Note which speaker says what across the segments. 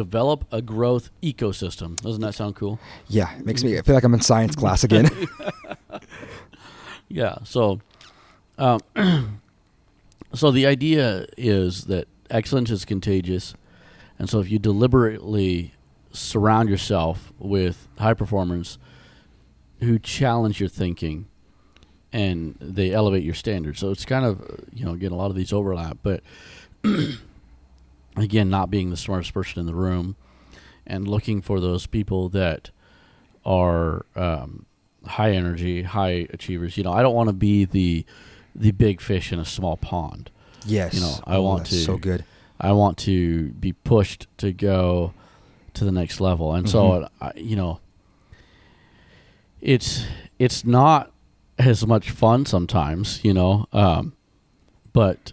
Speaker 1: Develop a growth ecosystem. Doesn't that sound cool?
Speaker 2: Yeah, it makes me feel like I'm in science class again.
Speaker 1: Yeah. So, um, so the idea is that excellence is contagious, and so if you deliberately surround yourself with high performers who challenge your thinking and they elevate your standards. So it's kind of, again, a lot of these overlap, but again, not being the smartest person in the room and looking for those people that are high energy, high achievers. I don't want to be the big fish in a small pond.
Speaker 2: Yes.
Speaker 1: I want to.
Speaker 2: So good.
Speaker 1: I want to be pushed to go to the next level, and so it's not as much fun sometimes, but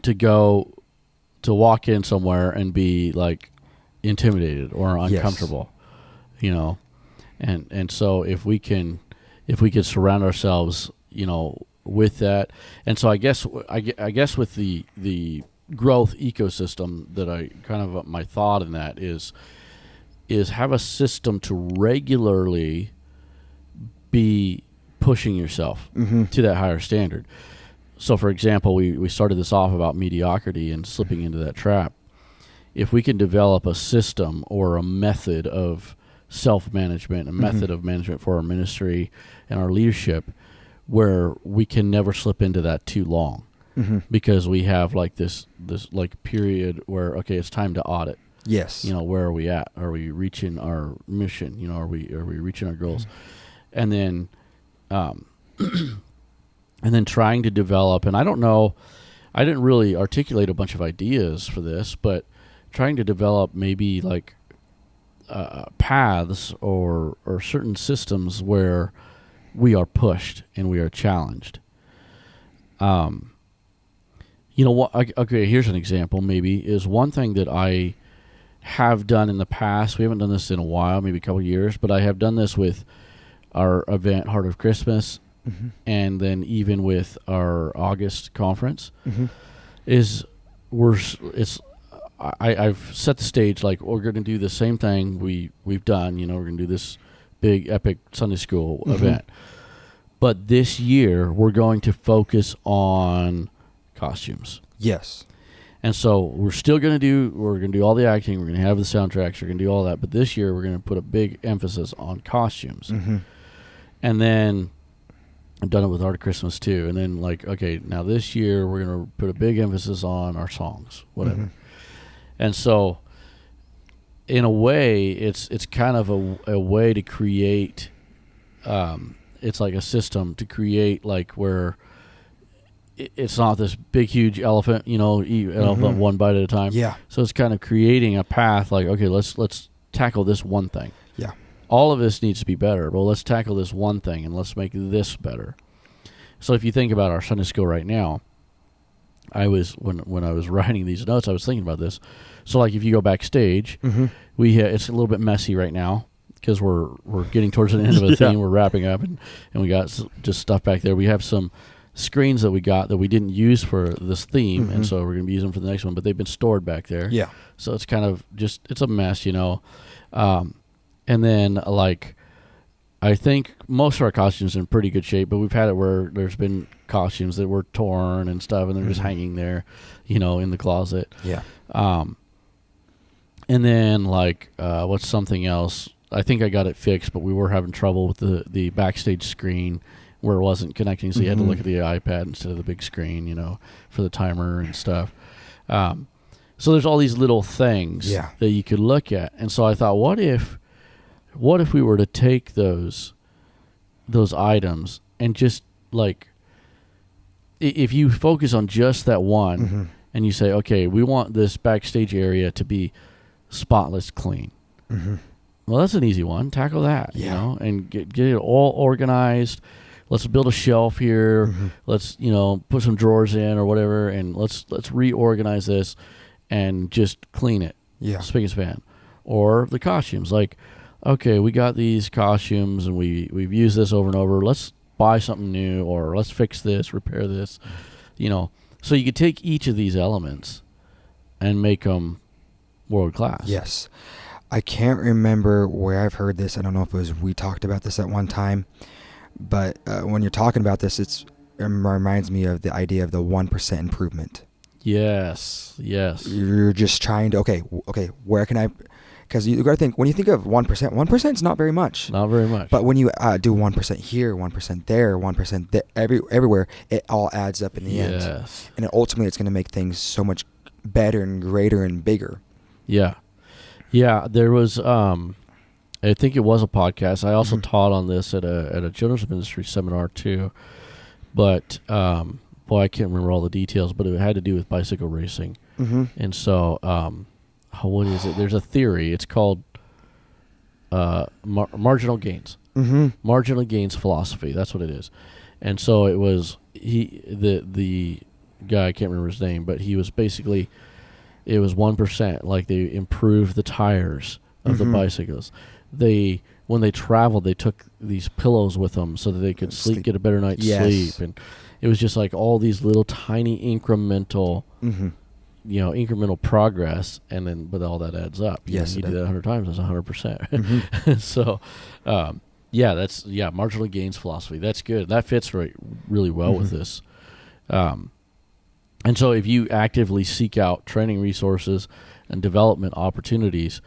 Speaker 1: to walk in somewhere and be like intimidated or uncomfortable, and so if we can surround ourselves, with that, and so I guess with the growth ecosystem that I kind of my thought in that is have a system to regularly be pushing yourself to that higher standard. So, for example, we started this off about mediocrity and slipping into that trap. If we can develop a system or a method of self-management, a method of management for our ministry and our leadership, where we can never slip into that too long, because we have like this like period where, okay, it's time to audit.
Speaker 2: Yes.
Speaker 1: Where are we at? Are we reaching our mission? Are we reaching our goals? And then, and then trying to develop, and I don't know, I didn't really articulate a bunch of ideas for this, but trying to develop maybe like paths or certain systems where we are pushed and we are challenged. Okay, here's an example maybe, is one thing that I have done in the past. We haven't done this in a while, maybe a couple of years, but I have done this with our event, Heart of Christmas, and then even with our August conference, I've set the stage like we're going to do the same thing we've done. We're going to do this big epic Sunday school event, but this year we're going to focus on costumes.
Speaker 2: Yes.
Speaker 1: And so we're going to do all the acting, we're going to have the soundtracks, we're going to do all that, but this year we're going to put a big emphasis on costumes. And then I've done it with Art of Christmas too. And then like, okay, now this year we're going to put a big emphasis on our songs, whatever. And so in a way, it's kind of a way to create, it's like a system to create like where it's not this big, huge elephant, eat elephant one bite at a time.
Speaker 2: Yeah.
Speaker 1: So it's kind of creating a path like, okay, let's tackle this one thing.
Speaker 2: Yeah.
Speaker 1: All of this needs to be better. Well, let's tackle this one thing and let's make this better. So if you think about our Sunday school right now, when I was writing these notes, I was thinking about this. So like if you go backstage, it's a little bit messy right now because we're getting towards the end of a theme. We're wrapping up and we got just stuff back there. We have some screens that we got that we didn't use for this theme, and so we're going to be using them for the next one, but they've been stored back there.
Speaker 2: Yeah.
Speaker 1: So it's kind of it's a mess, and then like I think most of our costumes are in pretty good shape, but we've had it where there's been costumes that were torn and stuff, and they're just hanging there, in the closet.
Speaker 2: Yeah.
Speaker 1: And then like what's something else? I think I got it fixed, but we were having trouble with the backstage screen where it wasn't connecting, so you had to look at the iPad instead of the big screen, for the timer and stuff. So there's all these little things that you could look at, and so I thought, what if we were to take those items and just like, if you focus on just that one, and you say, okay, we want this backstage area to be spotless clean. Well, that's an easy one. Tackle that, and get it all organized. Let's build a shelf here. Let's, put some drawers in or whatever, and let's reorganize this and just clean it.
Speaker 2: Yeah.
Speaker 1: Spick and span. Or the costumes. Like, okay, we got these costumes and we've used this over and over. Let's buy something new, or let's fix this, repair this. So you could take each of these elements and make them world class.
Speaker 2: Yes. I can't remember where I've heard this. I don't know if it was we talked about this at one time, but when you're talking about this, it reminds me of the idea of the 1% improvement.
Speaker 1: Yes.
Speaker 2: You're just trying to, okay, where can I, because you got to think, when you think of 1%, 1% is not very much.
Speaker 1: Not very much.
Speaker 2: But when you do 1% here, 1% there, 1% everywhere, it all adds up in the end.
Speaker 1: Yes.
Speaker 2: And ultimately, it's going to make things so much better and greater and bigger.
Speaker 1: Yeah. Yeah, there was I think it was a podcast. I also taught on this at a children's ministry seminar too. But boy, I can't remember all the details, but it had to do with bicycle racing.
Speaker 2: Mm-hmm.
Speaker 1: And so what is it? There's a theory. It's called marginal gains.
Speaker 2: Mm-hmm.
Speaker 1: Marginal gains philosophy. That's what it is. And so it was the guy, I can't remember his name, but he was basically, it was 1%. Like, they improved the tires of the bicycles. When they traveled, they took these pillows with them so that they could get a better night's sleep. And it was just like all these little tiny incremental, incremental progress. And then, but all that adds up. You do that 100 times, that's 100%. So, marginal gains philosophy. That's good. That fits really well with this. And so if you actively seek out training resources and development opportunities,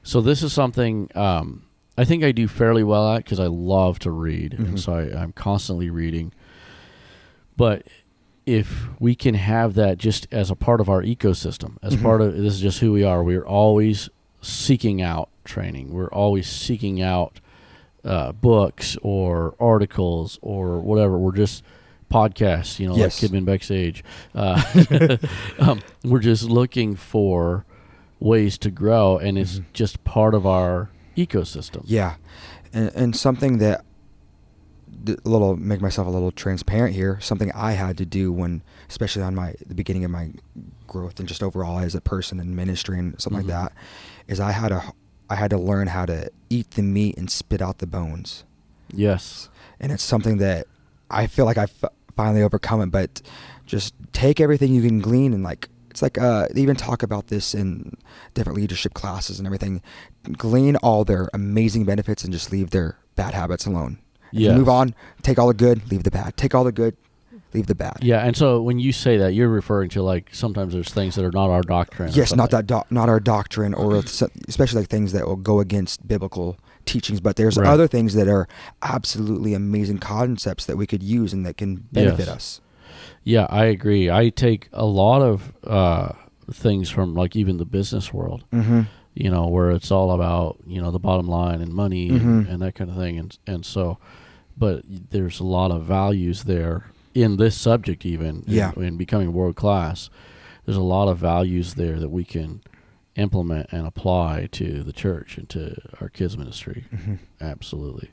Speaker 1: so this is something I think I do fairly well at because I love to read, and so I'm constantly reading. But if we can have that just as a part of our ecosystem, as part of, this is just who we are. We're always seeking out training. We're always seeking out books or articles or whatever. We're just podcasts, like Kidman Backstage. We're just looking for ways to grow, and it's just part of our ecosystem.
Speaker 2: Yeah, and something that make myself a little transparent here. Something I had to do when, especially on the beginning of my growth and just overall as a person in ministry and something like that, is I had to learn how to eat the meat and spit out the bones.
Speaker 1: Yes,
Speaker 2: and it's something that I feel like I've finally overcome it. But just take everything you can glean and it's like they even talk about this in different leadership classes and everything. Glean all their amazing benefits and just leave their bad habits alone.
Speaker 1: Yeah.
Speaker 2: Move on. Take all the good, leave the bad. Take all the good, leave the bad.
Speaker 1: Yeah, and so when you say that, you're referring to sometimes there's things that are not our doctrine.
Speaker 2: Yes, not our doctrine, or especially things that will go against biblical teachings. But there's other things that are absolutely amazing concepts that we could use and that can benefit us.
Speaker 1: Yeah, I agree. I take a lot of things from even the business world, where it's all about, the bottom line and money and that kind of thing. And so, but there's a lot of values there in this subject, even in becoming world class. There's a lot of values there that we can implement and apply to the church and to our kids ministry. Absolutely.